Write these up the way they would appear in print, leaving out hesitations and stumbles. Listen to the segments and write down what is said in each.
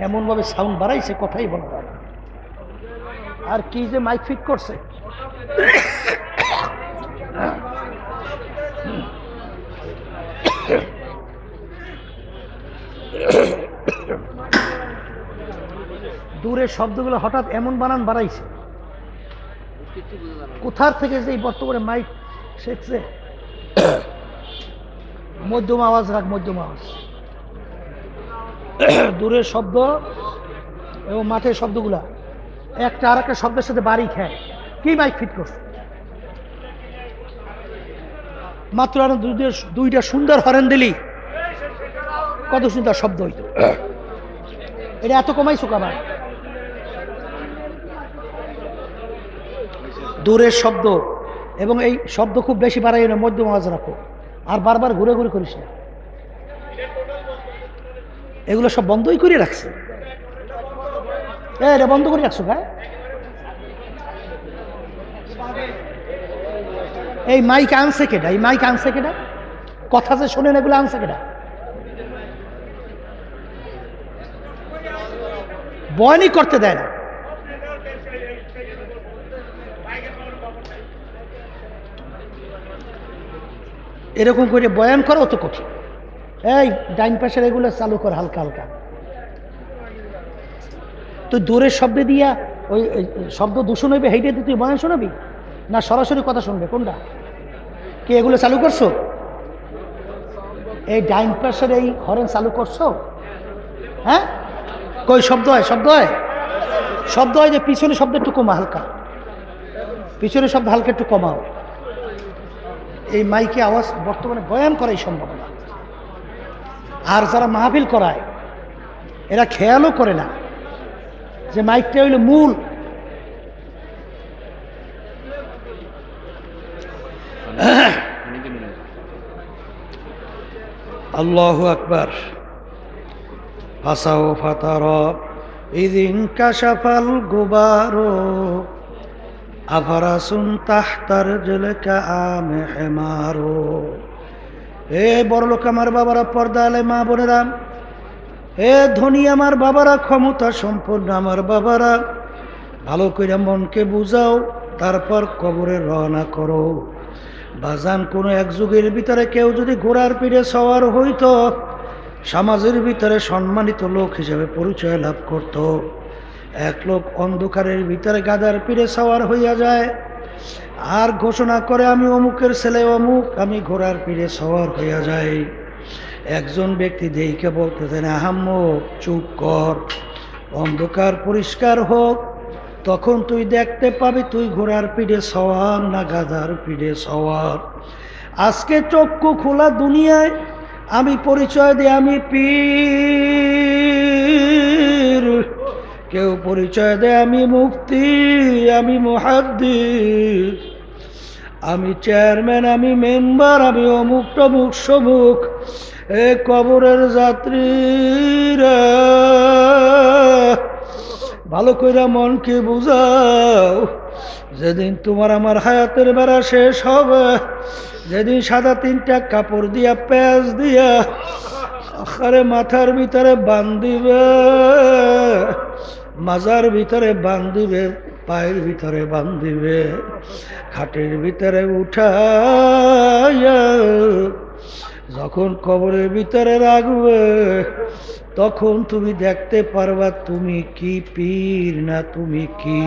এমনভাবে সাউন্ড বাড়াইছে কথাই বলা যায় না। আর কি যে মাইক ফিট করছে, দূরের শব্দগুলো হঠাৎ এমন বানান বাড়াইছে, কোথার থেকে যে বর্তমানে মাইক শেখছে। মধ্যম আওয়াজ রাখ, মধ্যম আওয়াজ। দূরের শব্দ এবং মাঠের শব্দগুলা একটা আর একটা শব্দের সাথে বাড়ি খায়। কি মাইক ফিট করছে? মাত্র আর দুইটা সুন্দর হরেন দিলি, কত সুন্দর শব্দ হইতো। এটা এত কমাইছো কাবার? দূরের শব্দ এবং এই শব্দ খুব বেশি বাড়াই না, মধ্যম আওয়াজ রাখো। আর বারবার ঘুরে ঘুরে করিস না, এগুলো সব বন্ধই করে রাখছে। এটা বন্ধ করে রাখছো ভাই। এই মাইক আনছে কেটা? এই মাইক আনছে কেটা? কথা যে শোনেন এগুলো আনছে কেটা? বয়ানই করতে দেয় না। এরকম করে বয়ান করা অত কঠিন। এই ডাইন পাশের এগুলো চালু কর হালকা হালকা। তুই দূরের শব্দে দিয়া ওই শব্দ দূষণ হইবে, হেইটে দিয়ে তুই বয়ান শোনাবি না সরাসরি কথা শুনবে? কোনটা? কি এগুলো চালু করছো? এই ডাইন পাশের এই হরেন চালু করছো? হ্যাঁ, কই শব্দ হয়? শব্দ হয়, শব্দ হয় যে পিছনে শব্দ একটু কমা, হালকা পিছনে শব্দ হালকা একটু কমাও। এই মাইকে আওয়াজ বর্তমানে বয়ান করাই সম্ভব না। আর যারা মাহফিল করায় এরা খেয়ালও করে না যে মাইকটা হইল মূল। আল্লাহু আকবার। ফাসাও ফাতারা ইদিন কাশাফাল গুবারো আফারাসুন তাহতার জলকা আমে হেমারো। এ বড়লোক আমার বাবারা, পর্দা আলে মা বোনেরা, এ ধনী আমার বাবারা, ক্ষমতা সম্পন্ন আমার বাবারা, ভালো করে মনকে বুঝাও, তারপর কবরে রওনা করো। বাজান, কোনো এক যুগের ভিতরে কেউ যদি ঘোড়ার পিঠে সওয়ার হইতো, সমাজের ভিতরে সম্মানিত লোক হিসেবে পরিচয় লাভ করত। এক লোক অন্ধকারের ভিতরে গাধার পিঠে সওয়ার হইয়া যায় আর ঘোষণা করে, আমি অমুকের ছেলে অমুক, আমি ঘোড়ার পিঠে সওয়ার হইয়া যাই। একজন ব্যক্তি দেইকে বলতেছেন, আহাম্মক চুপ কর, অন্ধকার পরিষ্কার হোক, তখন তুই দেখতে পাবি তুই ঘোড়ার পিঠে সওয়ার না গাধার পিঠে সওয়ার। আজকে চক্ষু খোলা দুনিয়ায় আমি পরিচয় দিই আমি পীর, কেউ পরিচয় দেয় আমি মুফতি, আমি মুহাদ্দিস, আমি চেয়ারম্যান, আমি মেম্বার, আমি অমুক টমুক সমুক। এ কবরের যাত্রীরা, ভালো কইরা মনকে বুঝাও, যেদিন তোমার আমার হায়াতের বেড়া শেষ হবে, যেদিন সাদা তিনটা কাপড় দিয়া প্যাঁচ দিয়া আরে মাথার ভিতরে বান্ধিবে, মাজার ভিতরে বান্ধিবে, পায়ের ভিতরে বান্ধিবে, খাটের ভিতরে উঠাইয়া যখন কবরের ভিতরে রাখবে, তখন তুমি দেখতে পারবা তুমি কি পীর না তুমি কি,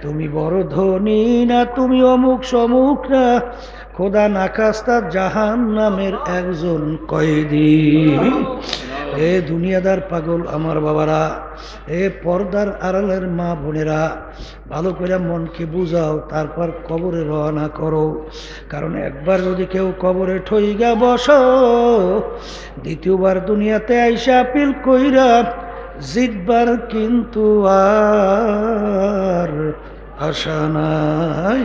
তুমি বড় ধনী না তুমি অমুক সমুক না খোদা নাখাস্তা জাহান নামের একজন কয়েদি। এ দুনিয়াদার পাগল আমার বাবারা, এ পর্দার আড়ালের মা বোনেরা, ভালো করে মনকে বুঝাও, তারপর কবরে রওনা করো। কারণ একবার যদি কেউ কবরে ঠইগা বসো, দ্বিতীয়বার দুনিয়াতে আইসা আপিল কইরা জিতবার কিন্তু আর আশা নাই।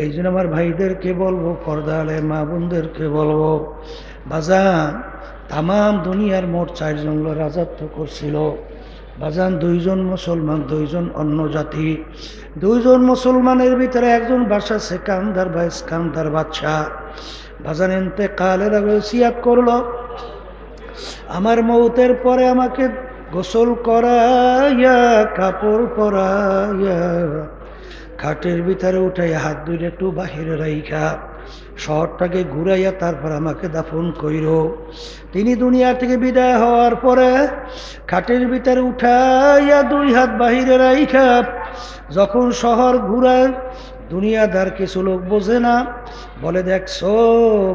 এই জন্য আমার ভাইদেরকে বলবো, পর্দালে মা বোনদেরকে বলবো, বাজান তাম দুনিয়ার মোট 4 জন রাজত্ব করছিল। বাজান 2 জন মুসলমান, 2 জন অন্য জাতি। 2 জন মুসলমানের ভিতরে একজন বাদশা সেকান্দার বা ইস্কান্দার বাদশা। বাজান ইন্তেকালের আগে ওসিয়াত করলো, আমার মৌতের পরে আমাকে গোসল করাইয়া কাপড় পরাইয়া খাটের ভিতরে উঠাইয়া হাত দুইটা একটু বাহিরে রাইখা শহরটাকে ঘুরাইয়া তারপর আমাকে দাফন কইর। তিনি দুনিয়া থেকে বিদায় হওয়ার পরে খাটের ভিতরে উঠাইয়া দুই হাত বাহিরে রাইখা যখন শহর ঘুরায়, দুনিয়াদার কিছু লোক বোঝে না, বলে দেখছো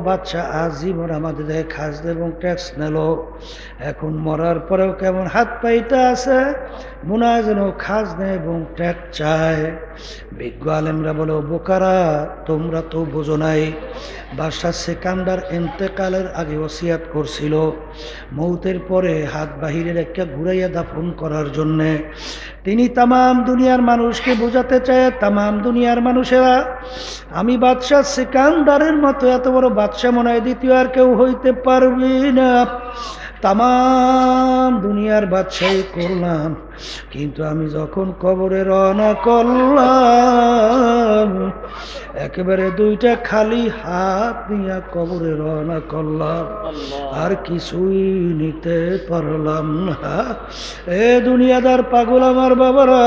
বাচ্চা আজীবন আমাদের দেখে খাস এবং ট্যাক্স নিল, এখন মরার পরেও কেমন হাত পাইতে আছে, মনে হয় যেন খাস নেয় এবং ট্যাক্স চায়। বিজ্ঞ আলেমরা বলো বোকারা, তোমরা তো বোঝো নাই, বাদশাহ সেকান্দার ইন্তেকালের আগে ওসিয়াত করছিল মৌতের পরে হাত বাহিরের একটা ঘুরাইয়া দাফন করার জন্যে। তিনি তামাম দুনিয়ার মানুষকে বোঝাতে চায়, তামাম দুনিয়ার মানুষেরা আমি বাদশাহ সেকান্দারের মতো এত বড় বাদশাহ মনে হয় দ্বিতীয় আর কেউ হইতে পারবি না, তামাম দুনিয়ার বাদশাহী করলাম, কিন্তু আমি যখন কবরে রওনা করলাম একেবারে দুইটা খালি হাত নিয়ে কবরে রওনা করলাম, আর কিছুই নিতে পারলাম না। এ দুনিয়াদার পাগল আমার বাবারা,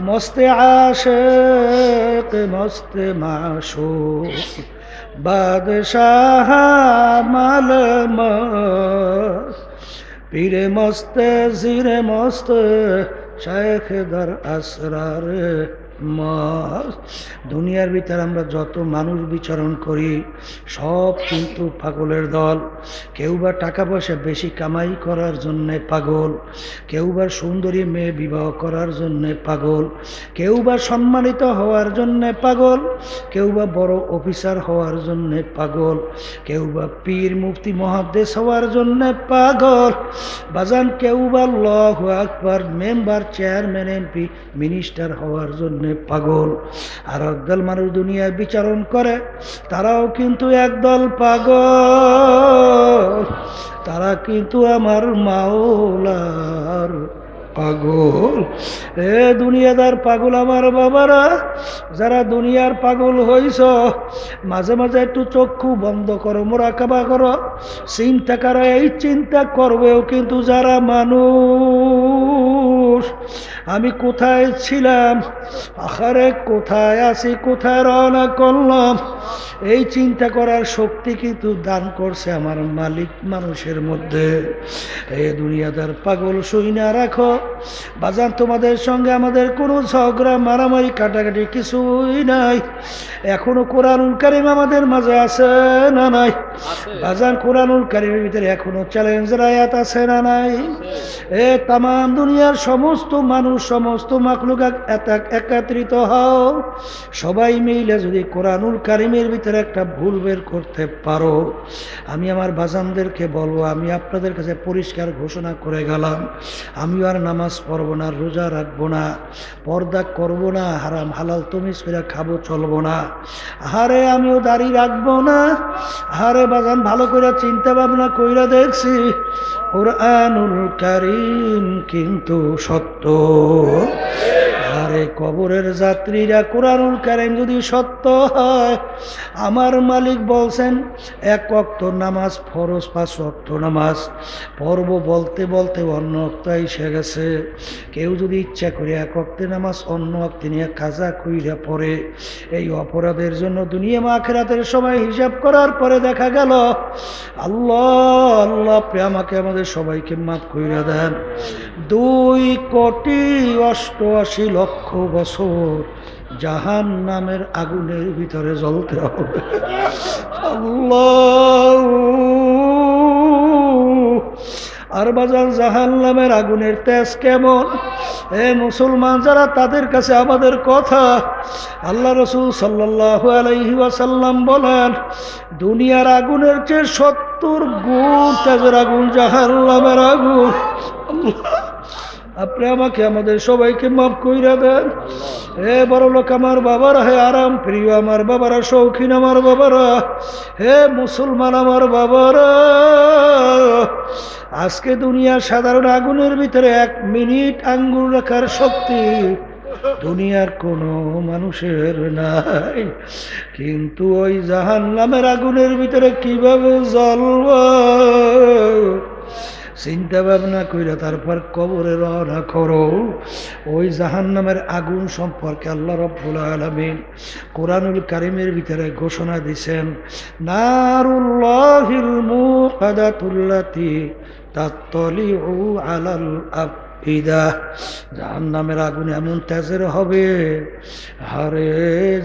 মস্তে আশেক মস্তে মাশুক বাদশাহ মাল পীরে মস্তে জিরে মস্তে শায়েখ দার আসরার মাস। দুনিয়ার ভিতরে আমরা যত মানুষ বিচরণ করি সব কিন্তু পাগলের দল। কেউ বা টাকা পয়সা বেশি কামাই করার জন্যে পাগল, কেউ বা সুন্দরী মেয়ে বিবাহ করার জন্যে পাগল, কেউ বা সম্মানিত হওয়ার জন্যে পাগল, কেউ বা বড় অফিসার হওয়ার জন্যে পাগল, কেউ বা পীর মুফতি মহাদ্দেশ হওয়ার জন্যে পাগল, বাজান কেউ বা আল্লাহু আকবার মেম্বার চেয়ারম্যান এমপি মিনিস্টার হওয়ার জন্যে পাগল। আর একদল মানুষ দুনিয়ায় বিচারণ করে, তারাও কিন্তু একদল পাগল, তারা কিন্তু আমার মাওলার পাগল। এ দুনিয়াদার পাগল আমার বাবারা, যারা দুনিয়ার পাগল হইছ মাঝে মাঝে একটু চক্ষু বন্ধ করো, মোরাকাবা করো, চিন্তা করো। এই চিন্তা করবেও কিন্তু যারা মানুষ, আমি কোথায় ছিলাম, আখারে কোথায় আছি, কোথায় রওনা করলাম, এই চিন্তা করার শক্তি কিন্তু দান করছে আমার মালিক মানুষের মধ্যে। এই দুনিয়াদার পাগল শুই না রাখো বাজান, তোমাদের সঙ্গে আমাদের কোনো ঝগড়া মারামারি কাটাকাটি কিছুই নাই। এখনো কোরআনুল কারীম আমাদের মাঝে আছে না নাই বাজান? কোরআনুল কারীমের ভিতরে এখনো চ্যালেঞ্জের আয়াত আছে না নাই? এ তামাম দুনিয়ার সমস্ত মানুষ, সমস্ত মাখলুকাত একত্রিত হও, সবাই মিলে যদি কোরআনুল কারীমের ভিতরে একটা ভুল বের করতে পারো, আমি আমার বাজানদেরকে বলবো, আমি আপনাদের কাছে পরিষ্কার ঘোষণা করে গেলাম, আমি আর নামাজ পড়বো না, রোজা রাখবো না, পর্দা করবো না, হারাম হালাল তমিজ করে খাবো চলবো না, আহারে আমিও দাড়ি রাখবো না। আহারে বাজান ভালো করে চিন্তা ভাবনা কইরা দেখছি, কোরআনুল কারীম কিন্তু সত্য। আরে কবরের যাত্রীরা কোরআনুল কারীম যদি সত্য হয়, আমার মালিক বলছেন এক ওয়াক্ত নামাজ ফরজ, 5 ওয়াক্ত নামাজ পড়ব বলতে বলতে অন্য ওয়াক্ত এসে গেছে। কেউ যদি ইচ্ছা করে এক ওয়াক্তে নামাজ অন্য ওয়াক্তে নিয়ে কাজা কইরা পড়ে, এই অপরাধের জন্য দুনিয়া আখিরাতের সময় হিসাব করার পরে দেখা গেল আল্লাহ আল্লাহ আমাকে আমাদের সবাইকে মাফ কইরা দেন। 2,88,00,000 বছর জাহান নামের আগুনের ভিতরে জ্বলতে হবে। আল্লাহ! আর বাজার জাহান নামের আগুনের তেজ কেমন? এ মুসলমান যারা, তাদের কাছে আমাদের কথা, আল্লাহ রসুল সাল্লাল্লাহু আলাইহি ওয়াসাল্লাম বলেন, দুনিয়ার আগুনের চেয়ে 70 গুণ তেজের আগুন জাহান নামের আগুন। আপনি আমাকে আমাদের সবাইকে মাফ কইরা দেন। হে বড় লোক আমার বাবারা, হে আরাম প্রিয় আমার বাবারা, শৌখিন আমার বাবারা, হে মুসলমান আমার বাবারা, আজকে দুনিয়ার সাধারণ আগুনের ভিতরে 1 মিনিট আঙ্গুল রাখার শক্তি দুনিয়ার কোনো মানুষের নাই, কিন্তু ওই জাহান্নামের আগুনের ভিতরে কিভাবে জ্বলব চিন্তা ভাবনা কইরা তারপর কবরে রওনা করো। ওই জাহান্নামের আগুন সম্পর্কে আল্লাহ রাব্বুল আলামিন কোরআনুল কারীমের ভিতরে ঘোষণা দিয়েছেন, নারুল্লাহিল মুকাদাতুল্লাতী তাত্তালিউ আলাল আফইদা। জাহান্নামের আগুন এমন তেজের হবে, আরে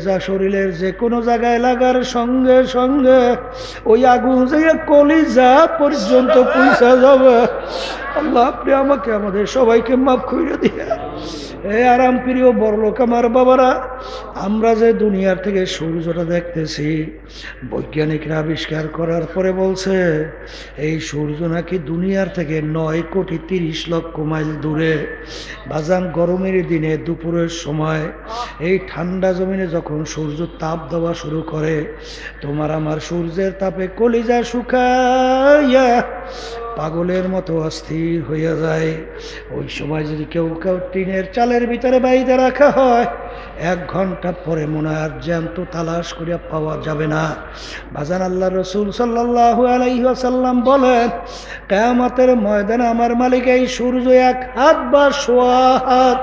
যা শরীরের যে কোনো জায়গায় লাগার সঙ্গে সঙ্গে ওই আগুন যে কলিজা পর্যন্ত পৌঁছা যাবে। আল্লাহ আপনি আমাকে আমাদের সবাইকে মাফ করে দিয়ে। এ আরাম প্রিয় বড়লোক আমার বাবারা, আমরা যে দুনিয়ার থেকে সূর্যটা দেখতেছি, বৈজ্ঞানিকরা আবিষ্কার করার পরে বলছে এই সূর্য নাকি দুনিয়ার থেকে 9,30,00,000 মাইল দূরে। বাজান গরমের দিনে দুপুরের সময় এই ঠান্ডা জমিনে যখন সূর্য তাপ দেওয়া শুরু করে, তোমার আমার সূর্যের তাপে কলিজা শুকাইয়া পাগলের মতো অস্থির হইয়া যায়। ওই সময় যদি কেউ টিনের চালের ভিতরে বাইরে রাখা হয়, 1 ঘন্টা পরে মনে হয় আর জ্যান্ত তালাশ করিয়া পাওয়া যাবে না। বাজান আল্লাহ রসুল সাল্লাল্লাহু আলাইহি ওয়াসাল্লাম বলেন, কিয়ামতের ময়দানে আমার মালিক এই সূর্য 1 হাত বা সোয়া হাত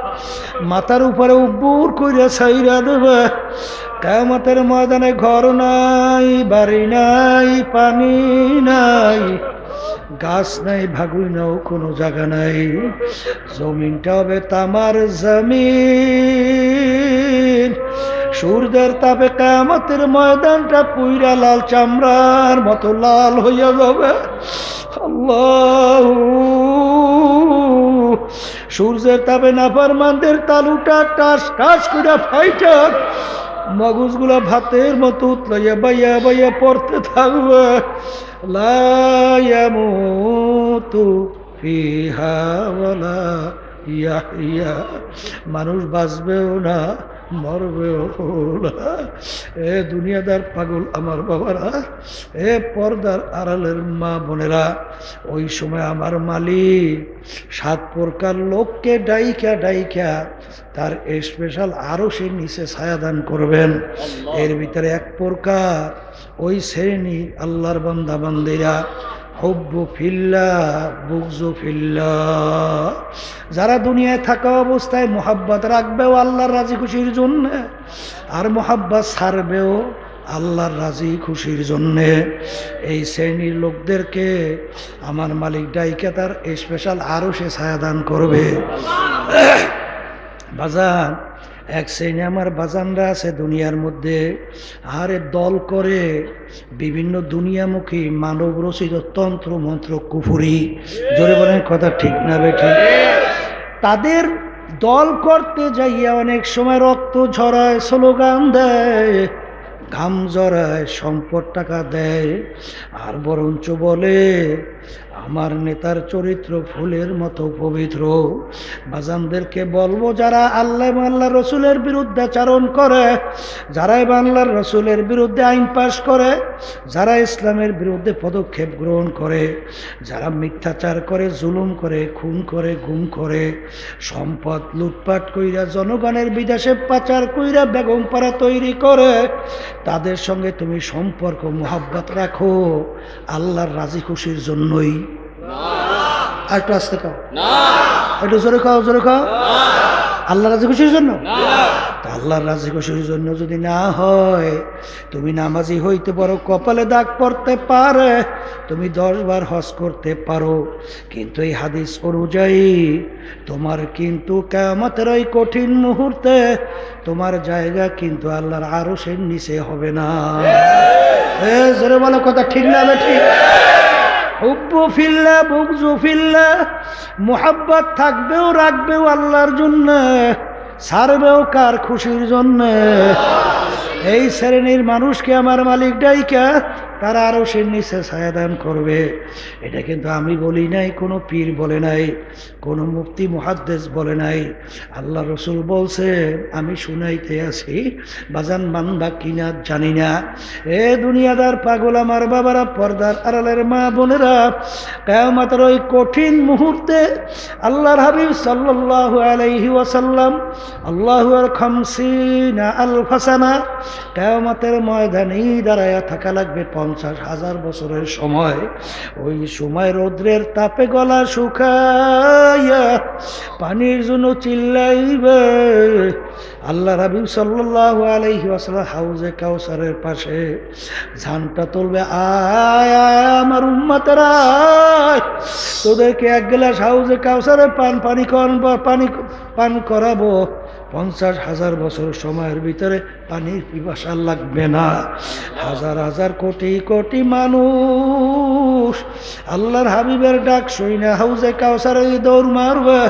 মাথার উপরে উব্বুর কইরা ছাইরা দেবে। কিয়ামতের ময়দানে ঘর নাই, বাড়ি নাই, পানি নাই, গাছ নাই, ভাগুই নাও কোনো জায়গা নাই। জমিনটা হবে তামার জমিন। সূর্যের তাপে কিয়ামতের ময়দানটা পুইরা লাল চামড়ার মতো লাল হইয়া যাবে। আল্লাহ, সূর্যের তাপে নাফরমানদের তালুটা টাস টাস করে ফাইটা মগজগুলা ভাতের মতো উতলাইয়া বাইয়া বাইয়া পড়তে থাকবে। লা ইয়ামুতু ফিহা ওয়ালা ইয়াহইয়া, মানুষ বাঁচবেও না, মরবেও না। এ দুনিয়াদার পাগল আমার বাবারা, এ পর্দার আড়ালের মা বোনেরা, ওই সময় আমার মালিক 7 প্রকার লোককে ডাইকা ডাইকা তার স্পেশাল আরশের নিচে ছায়াদান করবেন। এর ভিতরে 1 প্রকার ওই শ্রেণী আল্লাহর বান্দা বান্দিরা, হুব্বু ফিল্লাহ বুগজু ফিল্লাহ, যারা দুনিয়ায় থাকা অবস্থায় মোহাব্বত রাখবেও আল্লাহর রাজি খুশির জন্য, আর মোহাব্বত ছাড়বেও আল্লাহর রাজি খুশির জন্যে। এই শ্রেণীর লোকদেরকে আমার মালিক ডাইকা তার স্পেশাল আরশে ছায়াদান করবে। বাজান, 1 শ্রেণী আমার বাজানরা আছে দুনিয়ার মধ্যে, আরে দল করে বিভিন্ন দুনিয়ামুখী মানব রচিত তন্ত্র মন্ত্র কুফুরি, জোরে বলেন কথা ঠিক না বেঠিক? তাদের দল করতে যাইয়া অনেক সময় রক্ত ঝরায়, স্লোগান দেয়, ঘাম জড়ায়, সম্পদ টাকা দেয়, আর বরঞ্চ বলে আমার নেতার চরিত্র ফুলের মতো পবিত্র। বাজানদেরকে বলবো, যারা আল্লাহ আল্লাহ রসুলের বিরুদ্ধে আচরণ করে, যারা আল্লাহর রসুলের বিরুদ্ধে আইন পাশ করে, যারা ইসলামের বিরুদ্ধে পদক্ষেপ গ্রহণ করে, যারা মিথ্যাচার করে, জুলুম করে, খুন করে, গুম করে, সম্পদ লুটপাট কইরা জনগণের বিদেশে পাচার কইরা বেগম পাড়া তৈরি করে, তাদের সঙ্গে তুমি সম্পর্ক মোহাব্বত রাখো আল্লাহর রাজি খুশির জন্যই। আর একটু আসতে খাও, একটু জোরে খাও, জোরে খাও। আল্লাহর রাজি খুশির জন্য? আল্লাহর রাজি খুশির জন্য যদি না হয়, তুমি নামাজি হইতে পারো, কপালে দাগ পড়তে পারে, তুমি 10 বার হজ করতে পারো, কিন্তু এই হাদিস অনুযায়ী তোমার কিন্তু কিয়ামতের ওই কঠিন মুহূর্তে তোমার জায়গা কিন্তু আল্লাহর আরশের নিচে হবে না। এ জোরে বলো কথা ঠিক না বেঠিক? হুব্বু ফিল্লাহ বুগজু ফিল্লাহ, মুহাব্বত থাকবেও রাখবেও আল্লাহর জন্য, ছাড়বেও কার খুশির জন্য। এই শ্রেণীর মানুষকে আমার মালিক ডাইকা তারা আরশের নিচে ছায়াদান করবে। এটা কিন্তু আমি বলি নাই, কোনো পীর বলে নাই, কোনো মুফতি মুহাদ্দিস বলে নাই, আল্লাহ রসুল বলছে, আমি শুনাইতে আছি। বাজান বান্দা কিনা জানি না। এ দুনিয়াদার পাগল আমার বাবারা, পর্দার আড়ালের মা বোনেরা, কিয়ামতের ওই কঠিন মুহূর্তে আল্লাহর হাবিব সাল্লাল্লাহু আলাইহি ওয়াসাল্লাম, আল্লাহু খামসিনা আলফা সানা, কিয়ামতের ময়দানে দাঁড়ায়া থাকা লাগবে 50,000 বছরের সময়। ওই সময় রৌদ্রের তাপে গলা শুকাইয়া পানির জন্য চিল্লাইবে। আল্লাহ হাবিব সাল্লাল্লাহু আলাইহি ওয়াসাল্লাম হাউজে কাউসারের পাশে ঝান্টা তুলবে, আয় আয় আমার উম্মতেরা, তোদেরকে এক গ্লাস হাউজে কাউসারে পানি পান করাবো। 50,000 বছর সময়ের ভিতরে পানির পিপাসা লাগবে না। হাজার হাজার কোটি কোটি মানুষ আল্লাহর হাবিবের ডাক শুনে হাউজে কাউসারে দৌড় মারবে।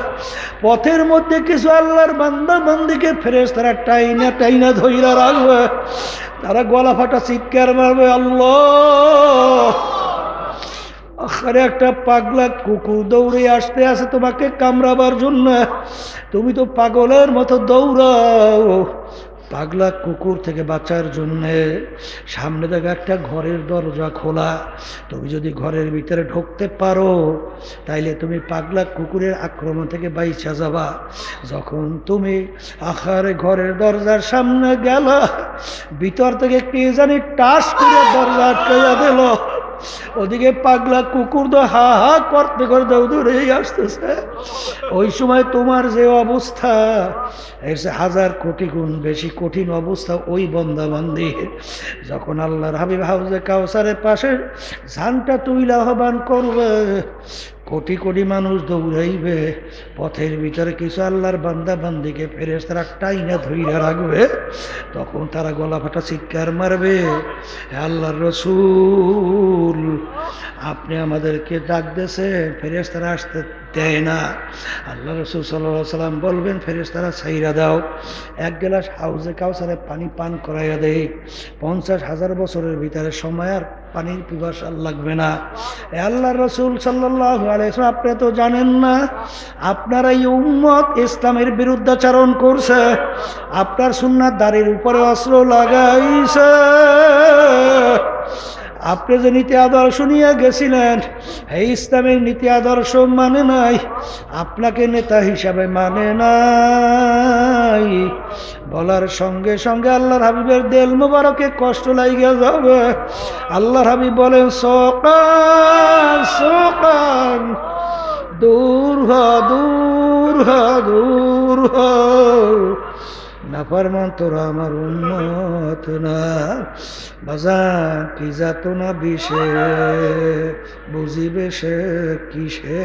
পথের মধ্যে কিছু আল্লাহর বান্দা বান্দিকে ফেরেশতারা টাইনা টাইনা ধইরা রাখবে। তারা গলা ফাটা চিৎকার মারবে, আল্লাহ! আরে একটা পাগলা কুকুর দৌড়ে আসতে আসে তোমাকে কামড়াবার জন্য, তুমি তো পাগলের মতো দৌড়াও। পাগলা কুকুর থেকে বাঁচার জন্যে সামনে থেকে একটা ঘরের দরজা খোলা, তুমি যদি ঘরের ভিতরে ঢুকতে পারো তাইলে তুমি পাগলা কুকুরের আক্রমণ থেকে বাইচা যাবা। যখন তুমি আখারে ঘরের দরজার সামনে গেল, ভিতর থেকে কে জানি টাস করে দরজা আটকাইয়া দিল। ওদিকে পাগলা কুকুর তো হা হা করতে করতে দৌড়েই আসতেছে। ওই সময় তোমার যে অবস্থা, এর 1000 কোটি গুণ বেশি কঠিন অবস্থা ওই বান্দা বান্দি যখন আল্লাহর হাবিব হাউজে কাউসারের পাশে ঝান্টা তুইলা আহ্বান করবে, কোটি কোটি মানুষ দৌড়াইবে। পথের ভিতরে কিছু আল্লাহর বান্দা বান্দিকে ফেরেশতারা টাইনা ধইরা রাখবে। তখন তারা গলা ফাটা চিৎকার মারবে, হে আল্লাহর রাসূল, আপনি আমাদেরকে ডাক দিয়েছেন, ফেরেশতারা আসতে দেয় না। আল্লাহ রাসূল সাল্লাল্লাহু আলাইহি সাল্লাম বলবেন, ফেরেশতারা ছাইরা দাও, এক গ্লাস হাউজে কাউসারে পানি পান করাইয়া দেয়। 50,000 বছরের ভিতরে সময় আর পানির পিপাসা লাগবে না। আল্লাহর রাসূল সাল্লাল্লাহু আলাইহি ওয়াসাল্লাম, আপনি তো জানেন না আপনার এই উম্মত ইসলামের বিরুদ্ধাচরণ করছে, আপনার সুন্নাত দাড়ির উপরে অস্ত্র লাগাইছে। আপনি যে নীতি আদর্শ নিয়ে গেছিলেন, এই ইসলামের নীতি আদর্শ মানে নাই, আপনাকে নেতা হিসাবে মানে নাই। বলার সঙ্গে সঙ্গে আল্লাহর হাবিবের দিল মোবারকে কষ্ট লাগিয়ে যাবে। আল্লাহর হাবিব বলেন, সকান সকান, দূর হ দূর হ দূর হ, নাফরমান তোরা আমার উম্মত না। বাজান কি যাত না বিষে, বুঝিবে সে কিসে,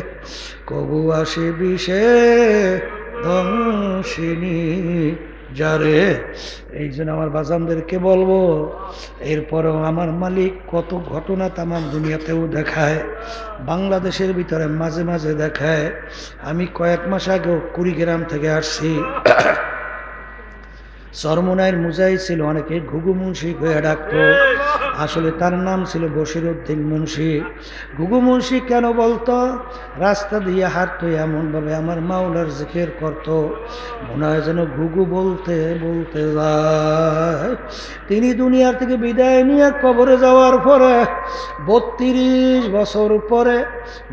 কবু আসে বিষে ধ্বংসিনী যারে। এই জন্য আমার বাজানদেরকে বলবো, এরপরেও আমার মালিক কত ঘটনা তামাম দুনিয়াতেও দেখায়, বাংলাদেশের ভিতরে মাঝে মাঝে দেখায়। আমি কয়েক মাস আগেও কুড়িগ্রাম থেকে আসছি। চরমনাইয়ের মুজাহিদ ছিল, অনেকে ঘুঘু মুন্সি হয়ে ডাকতো, আসলে তার নাম ছিল বশিরউদ্দিন মুন্সি। ঘুঘু মুন্সি কেন বলতো? রাস্তা দিয়ে হাঁটতো, এমনভাবে আমার মাওলার জিকির করতো, মনে হয় যেন ঘুঘু বলতে বলতে যায়। তিনি দুনিয়ার থেকে বিদায় নিয়ে কবরে যাওয়ার পরে 32 বছর পরে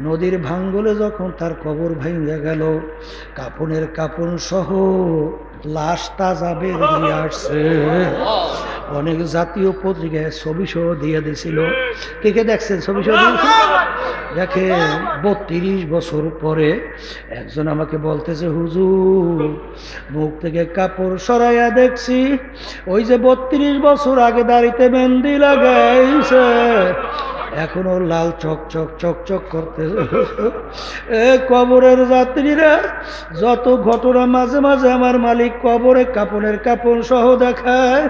নদীর ভাঙ্গলে যখন তার কবর ভেঙে গেল, কাপনের কাপন সহ লাশ তাজা বের দিয়ে আসছে। অনেক জাতীয় পত্রিকায় ছবি সহ দিয়ে দিয়েছিল। কে কে দেখছেন ছবি সহ দিয়েছিল? দেখেন, 32 বছর পরে একজন আমাকে বলতেছে, হুজুর মুখ থেকে কাপড় সরাইয়া দেখছি ওই যে 32 বছর আগে দাড়িতে মেহেন্দি লাগাইছে, এখনো লাল চকচক চকচক করতে। কবরের যাত্রীরা যত ঘটনা মাঝে মাঝে আমার মালিক কবরে কাপনের কাপন সহ দেখায়,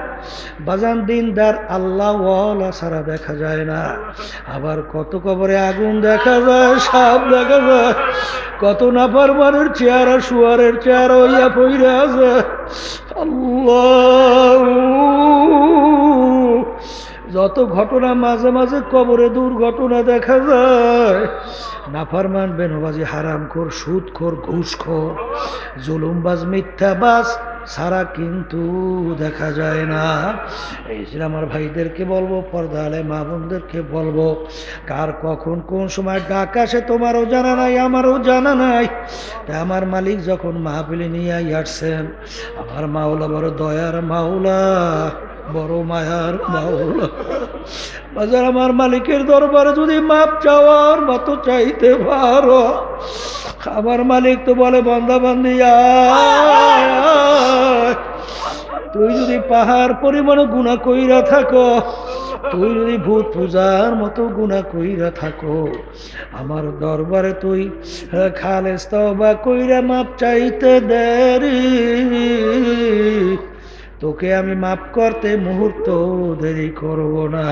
বাজান দিনদার আল্লাহ ওয়ালা ছাড়া দেখা যায় না। আবার কত কবরে আগুন দেখা যায়, সাপ দেখা যায়, কত নাফরমানের চেহারা শুয়ারের চেহারা হইয়া পইরা আছে। আল্লাহ, যত ঘটনা মাঝে মাঝে কবরে দুর্ঘটনা দেখা যায়। নাফরমান, বেনবাজি, হারামখোর, সুদখোর, ঘুষখোর, জুলুমবাজ, মিথ্যাবাজ ছাড়া কিন্তু দেখা যায় না। এই যে আমার ভাইদেরকে বলবো, পর্দা আলে মা বোনদেরকে বলবো, কার কখন কোন সময় ডাক আসে তোমারও জানা নাই, আমারও জানা নাই। তাই আমার মালিক যখন মাহফিলে নিয়ে আসছেন, আমার মাওলা বড় দয়ার মাওলা, বড় মায়ার মাওলা, বাজার আমার মালিকের দরবারে যদি মাপ চাওয়ার মতো চাইতে পারো, আমার মালিক তো বলে বান্দা বান্দি আয়। তুই যদি পাহাড় পরিমাণ গুনাহ কইরা থাকো, তুই যদি ভূত পূজার মতো গুনাহ কইরা থাকো, আমার দরবারে তুই খালেস তওবা কইরা মাপ চাইতে দেরি, তোকে আমি মাফ করতে মুহূর্ত দেরি করব না।